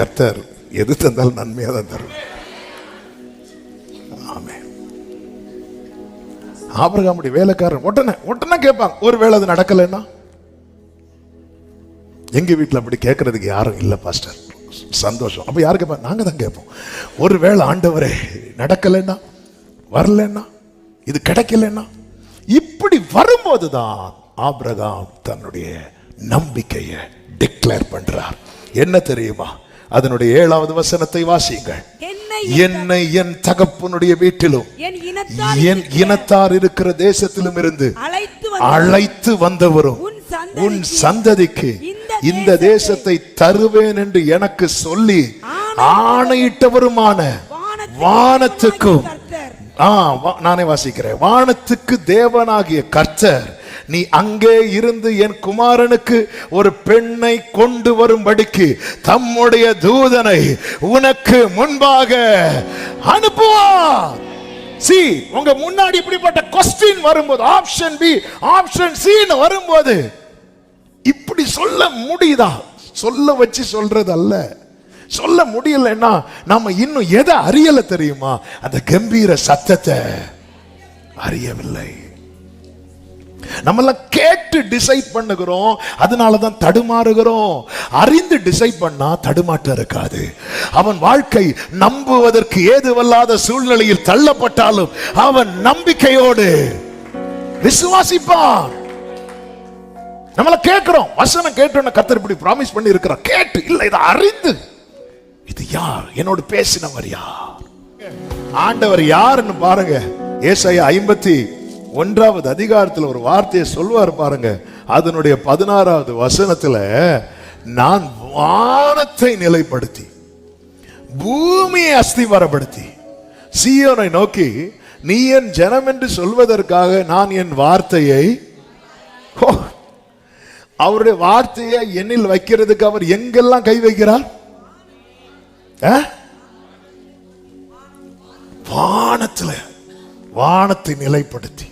கர்த்தர் எது தந்தாலும் நன்மையாக தான் தரும். ஆமென். ஆபிரகாமுடைய வேலைக்காரன் உடனே கேட்பாங்க, ஒரு வேளை அது நடக்கலைன்னா. எங்க வீட்டில் அப்படி கேட்கறதுக்கு யாரும் இல்லை பாஸ்டர். சந்தோஷம். அப்ப யாரு கேட்பாங்க? நாங்க தான் கேட்போம். ஒரு வேளை ஆண்டவரே நடக்கலைன்னா, வரலன்னா, இது கிடைக்கலன்னா, இப்படி வரும்போதுதான் ஆபிரகாம் தன்னுடைய நம்பிக்கையை டிக்ளேர் பண்றார். என்ன தெரியுமா? அதனுடைய 7வது வசனத்தை வாசியுங்கள். என்னை என் தகப்பனுடைய வீட்டிலும் என் இனத்தார் இருக்கிற தேசத்திலும் இருந்து அழைத்து வந்தவரும் உன் சந்ததிக்கு இந்த தேசத்தை தருவேன் என்று எனக்கு சொல்லி ஆணையிட்டவருமான வானத்துக்கும், நானே வாசிக்கிறேன், வானத்துக்கு தேவனாகிய கர்த்தர் நீ அங்கே இருந்து என் குமாரனுக்கு ஒரு பெண்ணை கொண்டு வரும்படிக்கு தம்முடைய தூதனை உனக்கு முன்பாக அனுப்புவார். சி, உங்க முன்னாடி இப்படிப்பட்ட கொஸ்டின் வரும்போது, ஆப்ஷன் பி ஆப்ஷன் சி வரும்போது இப்படி சொல்ல முடியுதா? சொல்ல வச்சு சொல்றது அல்ல. சொல்ல முடியலன்னா நாம இன்னும் எதை அறியல தெரியுமா? அந்த கம்பீர சத்தத்தை அறியவில்லை. நம்மெல்லாம் கேட்டு டிசைட் பண்ணுகிறோம், அதனாலதான் தடுமாறுகிறோம். அறிந்து டிசைட் பண்ணா தடுமாற்றம் இருக்காது. அவன் வாழ்க்கை நம்புவதற்கு ஏதுவல்லாத சூழ்நிலையில் தள்ளப்பட்டாலும் அவன் நம்பிக்கையோடு விசுவாசிப்பான். நம்மள கேட்கிறோம், வசனம் கேட்டோன்னு கர்த்தர் இப்படி ப்ராமிஸ் பண்ணி இருக்கிறார். கேட்டு இல்ல, இதை அறிந்து, இது யார், என்னோடு பேசினவர் யார், ஆண்டவர் யாருன்னு பாருங்க. ஏசாயா 51வது அதிகாரத்தில் ஒரு வார்த்தையை சொல்வார் பாருங்க. அதனுடைய 16வது வசனத்துல, நான் வானத்தை நிலைப்படுத்தி பூமியை அஸ்திவாரப்படுத்தி சீயோனை நோக்கி நீ என் ஜனம் என்று சொல்வதற்காக நான் என் வார்த்தையை, அவருடைய வார்த்தையை என்னில் வைக்கிறதுக்கு அவர் எங்கெல்லாம் கை வைக்கிறார்? வானத்துல, வானத்தை நிலைப்படுத்தி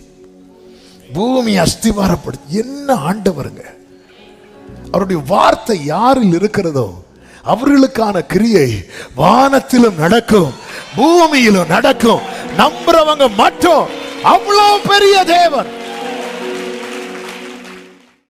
பூமி அஸ்திவாரப்படுத்தி. என்ன ஆண்டவருங்க! அவருடைய வார்த்தை யாரில் இருக்கிறதோ அவர்களுக்கான கிரியை வானத்திலும் நடக்கும், பூமியிலும் நடக்கும். நம்புறவங்க மட்டும். அவ்வளவு பெரிய தேவன்.